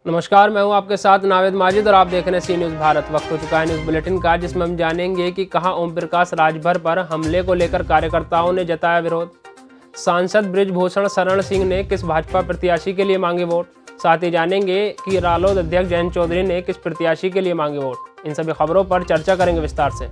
नमस्कार, मैं हूं आपके साथ नावेद माजिद और आप देख रहे हैं सी न्यूज़ भारत। वक्त हो चुका है न्यूज़ बुलेटिन का, जिसमें हम जानेंगे कि कहां ओम प्रकाश राजभर पर हमले को लेकर कार्यकर्ताओं ने जताया विरोध। सांसद बृजभूषण शरण सिंह ने किस भाजपा प्रत्याशी के लिए मांगे वोट। साथ ही जानेंगे कि रालोद अध्यक्ष जयंत चौधरी ने किस प्रत्याशी के लिए मांगे वोट। इन सभी खबरों पर चर्चा करेंगे विस्तार से।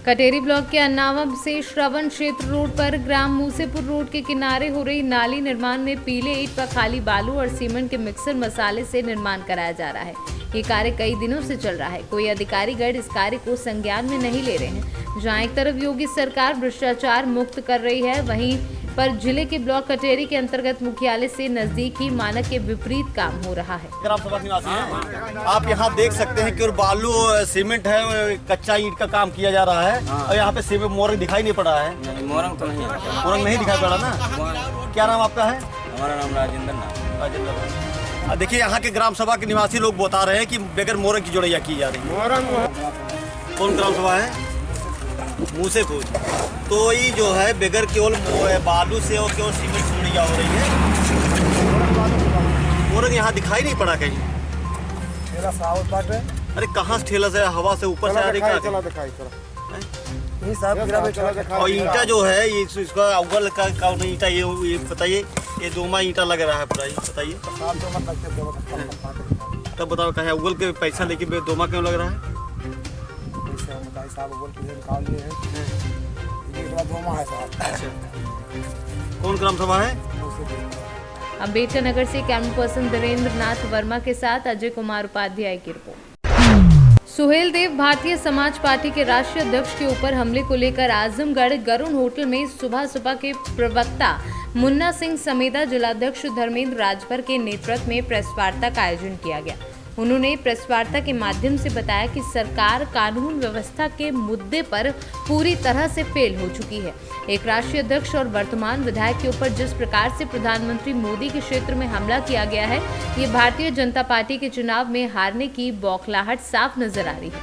कटेरी ब्लॉक के अन्नावा से श्रवण क्षेत्र रोड पर ग्राम मूसेपुर रोड के किनारे हो रही नाली निर्माण में पीले ईंट व खाली बालू और सीमेंट के मिक्सर मसाले से निर्माण कराया जा रहा है। ये कार्य कई दिनों से चल रहा है। कोई अधिकारीगण इस कार्य को संज्ञान में नहीं ले रहे हैं। जहां एक तरफ योगी सरकार भ्रष्टाचार मुक्त कर रही है, वहीं पर जिले के ब्लॉक कटेरी के अंतर्गत मुख्यालय से नजदीक ही मानक के विपरीत काम हो रहा है। ग्राम सभा निवासी हैं। आप यहाँ देख सकते हैं कि बालू सीमेंट है, कच्चा ईंट का काम किया जा रहा है। और यहाँ पे सीमेंट मोरंग दिखाई नहीं पड़ रहा है। मोरंग तो नहीं है। मोरंग नहीं दिखाई पड़ा ना। क्या नाम आपका है? हमारा नाम राजेंद्र। देखिए यहाँ के ग्राम सभा के निवासी लोग बता रहे हैं कि बगैर मोरंग की जोड़ैया की जा रही है। कौन ग्राम सभा है? मूसेपुर। तो ये जो है बगैर केवल बालू से और केवल सीमेंट से जोड़ैया हो रही है। मोरंग यहाँ दिखाई नहीं पड़ा कहीं। अरे कहाँ से ठेला से हवा से ऊपर से आ रही है? और ईंटा जो है ये इसका अव्वल का ईंटा ये बताइए, ये दोमा ईंटा लग रहा है पूरा। ये बताइए तब बताओ कहे अव्वल के पैसा लेके दोमा क्यों लग रहा है? कौन ग्राम सभा है? अम्बेडकर नगर से कैमरा पर्सन धीरेन्द्र नाथ वर्मा के साथ अजय कुमार उपाध्याय की रिपोर्ट। सुहेल देव भारतीय समाज पार्टी के राष्ट्रीय अध्यक्ष के ऊपर हमले को लेकर आजमगढ़ गरुण होटल में सुबह के प्रवक्ता मुन्ना सिंह समेत जिलाध्यक्ष धर्मेंद्र राजभर के नेतृत्व में प्रेस वार्ता का आयोजन किया गया। उन्होंने प्रेस वार्ता के माध्यम से बताया कि सरकार कानून व्यवस्था के मुद्दे पर पूरी तरह से फेल हो चुकी है। एक राष्ट्रीय अध्यक्ष और वर्तमान विधायक के ऊपर जिस प्रकार से प्रधानमंत्री मोदी के क्षेत्र में हमला किया गया है, ये भारतीय जनता पार्टी के चुनाव में हारने की बौखलाहट साफ नजर आ रही है।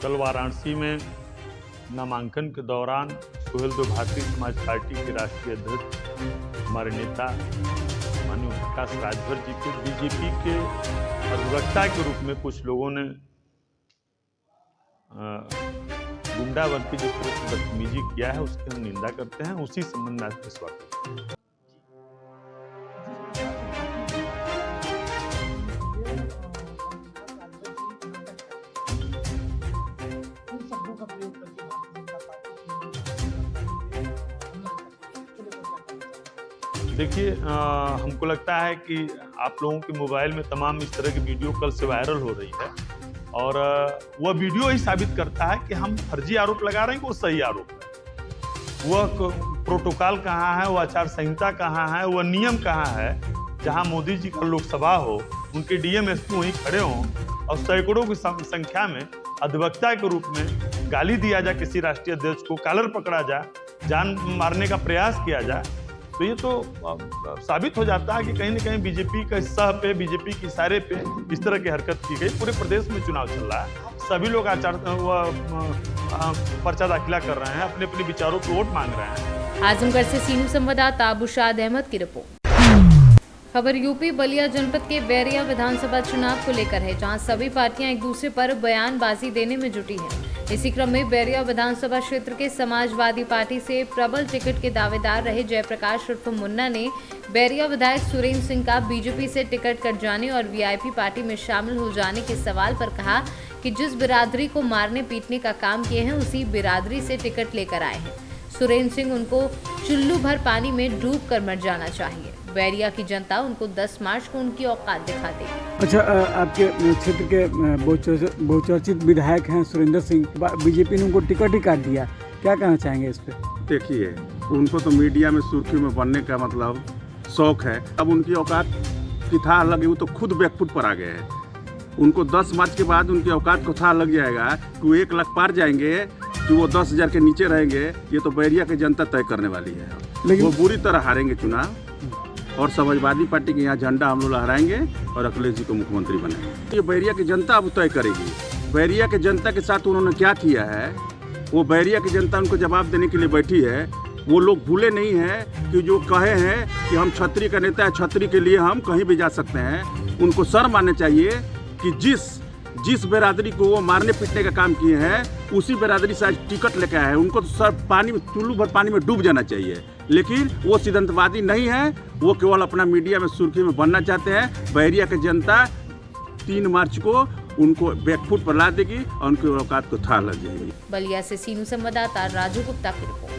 कल वाराणसी में नामांकन के दौरान सुहेल देव भारतीय समाज पार्टी के राष्ट्रीय अध्यक्ष हमारे नेता माननीय प्रकाश राजभर जी को बीजेपी के अधिवक्ता के रूप में कुछ लोगों ने गुंडागर्दी की तरह से बदतमीजी किया है, उसकी हम निंदा करते हैं। उसी संबंध में आज इस वक्त देखिए, हमको लगता है कि आप लोगों के मोबाइल में तमाम इस तरह की वीडियो कल से वायरल हो रही है और वह वीडियो ही साबित करता है कि हम फर्जी आरोप लगा रहे हैं कि वो सही आरोप है। वह प्रोटोकॉल कहाँ है, वह आचार संहिता कहाँ है, वह नियम कहाँ है। जहां मोदी जी का लोकसभा हो, उनके डीएम एसपी वहीं खड़े हों और सैकड़ों की संख्या में अधिवक्ता के रूप में गाली दिया जाए, किसी राष्ट्रीय अध्यक्ष को कॉलर पकड़ा जाए, जान मारने का प्रयास किया जाए, तो ये तो साबित हो जाता है कि कहीं ना कहीं बीजेपी का सह पे, बीजेपी के इशारे पे इस तरह की हरकत की गई। पूरे प्रदेश में चुनाव चल रहा है, सभी लोग पर्चा दाखिला कर रहे हैं, अपने अपने विचारों को वोट मांग रहे हैं। आजमगढ़ से सीनू संवाददाता अबुशाद अहमद की रिपोर्ट। खबर यूपी बलिया जनपद के बैरिया विधानसभा चुनाव को लेकर है, जहां सभी पार्टियां एक दूसरे पर बयानबाजी देने में जुटी हैं। इसी क्रम में बैरिया विधानसभा क्षेत्र के समाजवादी पार्टी से प्रबल टिकट के दावेदार रहे जयप्रकाश उर्फ मुन्ना ने बैरिया विधायक सुरेंद्र सिंह का बीजेपी से टिकट कट जाने और वीआईपी पार्टी में शामिल हो जाने के सवाल पर कहा कि जिस बिरादरी को मारने पीटने का काम किए हैं, उसी बिरादरी से टिकट लेकर आए हैं। सुरेंद्र सिंह उनको चुल्लू भर पानी में डूब कर मर जाना चाहिए। बैरिया की जनता उनको 10 मार्च को उनकी औकात दिखा देगी। अच्छा, आपके क्षेत्र के बहुचर्चित विधायक हैं सुरेंद्र सिंह, बीजेपी ने उनको टिकट ही काट दिया, क्या कहना चाहेंगे इस पे? देखिए, उनको तो मीडिया में सुर्खी में बनने का मतलब शौक है। अब उनकी औकात की था लगी, वो तो खुद बैकफुट पर आ गए हैं। उनको 10 मार्च के बाद उनकी औकात को था लग जाएगा कि वो 1 लाख पार जाएंगे कि वो 10,000 के नीचे रहेंगे। ये तो बैरिया की जनता तय करने वाली है। लेकिन वो बुरी तरह हारेंगे चुनाव और समाजवादी पार्टी के यहाँ झंडा हम लोग लहराएंगे और अखिलेश जी को मुख्यमंत्री बनाएंगे। ये बैरिया की जनता अब तय करेगी। बैरिया की जनता के साथ उन्होंने क्या किया है वो बैरिया की जनता उनको जवाब देने के लिए बैठी है। वो लोग भूले नहीं हैं कि जो कहे हैं कि हम छतरी का नेता है, छतरी के लिए हम कहीं भी जा सकते हैं। उनको शर्म आने चाहिए कि जिस बिरादरी को वो मारने पीटने का काम किए हैं उसी बिरादरी से आज टिकट लेके आए हैं। उनको तो सर पानी में टुल्लू भर पानी में डूब जाना चाहिए, लेकिन वो सिद्धांतवादी नहीं है। वो केवल अपना मीडिया में सुर्खी में बनना चाहते हैं। बैरिया की जनता 3 मार्च को उनको बैकफुट पर ला देगी और उनकी औकात को था लग जाएगी। बलिया से सीनू संवाददाता राजू गुप्ता की रिपोर्ट।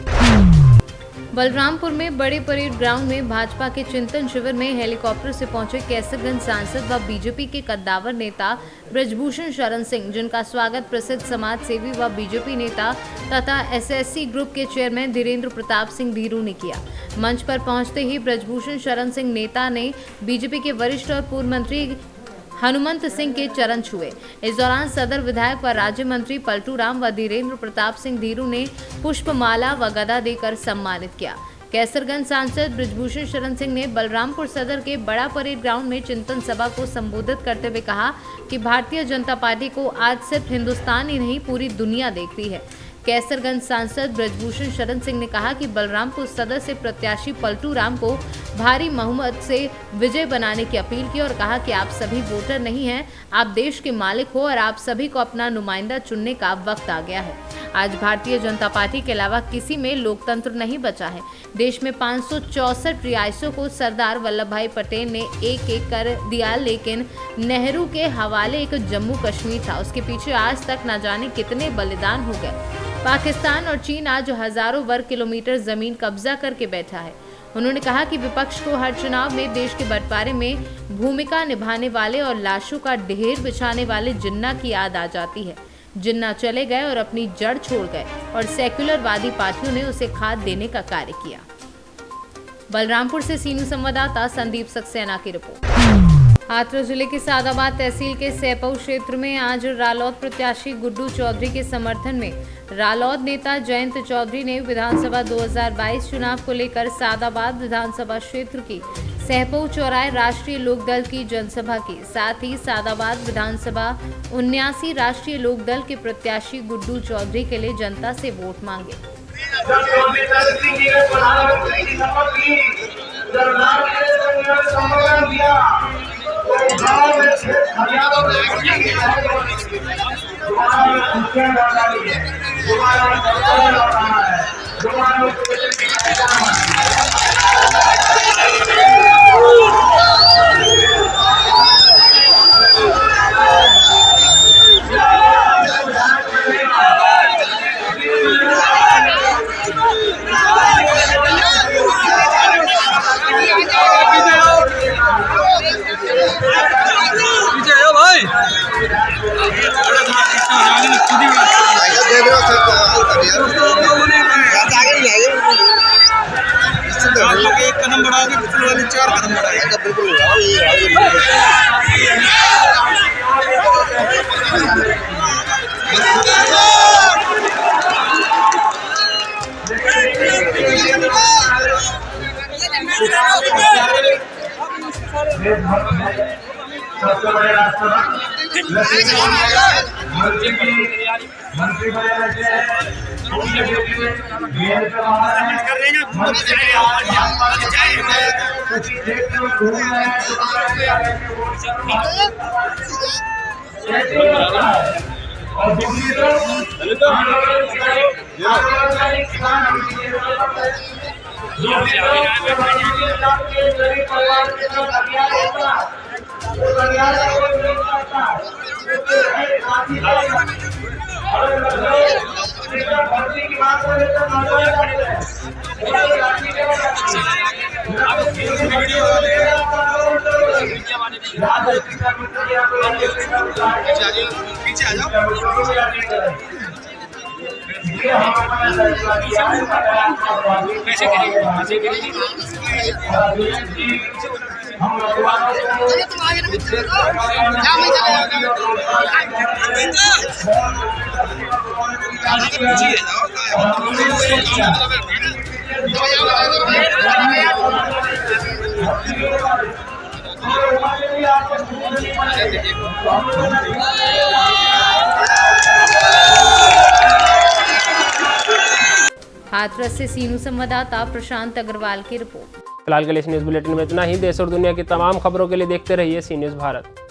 बलरामपुर में बड़े परेड ग्राउंड में भाजपा के चिंतन शिविर में हेलीकॉप्टर से पहुंचे कैसरगंज सांसद व बीजेपी के कद्दावर नेता ब्रजभूषण शरण सिंह, जिनका स्वागत प्रसिद्ध समाज सेवी व बीजेपी नेता तथा एसएससी ग्रुप के चेयरमैन धीरेन्द्र प्रताप सिंह धीरू ने किया। मंच पर पहुंचते ही ब्रजभूषण शरण सिंह नेता ने बीजेपी के वरिष्ठ और पूर्व मंत्री हनुमंत सिंह के चरण छुए। इस दौरान सदर विधायक व राज्य मंत्री पलटू राम व धीरेन्द्र प्रताप सिंह धीरू ने पुष्पमाला व गदा देकर सम्मानित किया। कैसरगंज सांसद ब्रजभूषण शरण सिंह ने बलरामपुर सदर के बड़ा परेड ग्राउंड में चिंतन सभा को संबोधित करते हुए कहा कि भारतीय जनता पार्टी को आज सिर्फ हिंदुस्तान ही नहीं पूरी दुनिया देखती है। कैसरगंज सांसद ब्रजभूषण शरण सिंह ने कहा कि बलरामपुर सदर से प्रत्याशी पलटू राम को भारी बहुमत से विजय बनाने की अपील की और कहा कि आप सभी वोटर नहीं हैं, आप देश के मालिक हो और आप सभी को अपना नुमाइंदा चुनने का वक्त आ गया है। आज भारतीय जनता पार्टी के अलावा किसी में लोकतंत्र नहीं बचा है। देश में 564 रियासतों को सरदार वल्लभ भाई पटेल ने एक कर दिया, लेकिन नेहरू के हवाले एक जम्मू कश्मीर था। उसके पीछे आज तक न जाने कितने बलिदान हो गए। पाकिस्तान और चीन आज हजारों वर्ग किलोमीटर जमीन कब्जा करके बैठा है। उन्होंने कहा कि विपक्ष को हर चुनाव में देश के बंटवारे में भूमिका निभाने वाले और लाशों का ढेर बिछाने वाले जिन्ना की याद आ जाती है। जिन्ना चले गए और अपनी जड़ छोड़ गए और सेक्युलरवादी पार्टियों ने उसे खाद देने का कार्य किया। बलरामपुर से सीनू संवाददाता संदीप सक्सेना की रिपोर्ट। हाथरस जिले के सादाबाद तहसील के सैपऊ क्षेत्र में आज रालोद प्रत्याशी गुड्डू चौधरी के समर्थन में रालोद नेता जयंत चौधरी ने विधानसभा 2022 चुनाव को लेकर सादाबाद विधानसभा क्षेत्र की सहपऊ चौराहे राष्ट्रीय लोकदल की जनसभा की। साथ ही सादाबाद विधानसभा 79 राष्ट्रीय लोकदल के प्रत्याशी गुड्डू चौधरी के लिए जनता से वोट मांगे। एक कदम बढ़ाओगे पिछले वाले 4 कदम बढ़ाएगा। बिल्कुल सबसे बड़े राष्ट्रपति पीछे आ जाओ। हाथरस से सीनू संवाददाता प्रशांत अग्रवाल की रिपोर्ट। फिलहाल के लिए इस न्यूज़ बुलेटिन में इतना ही। देश और दुनिया की तमाम खबरों के लिए देखते रहिए सी न्यूज़ भारत।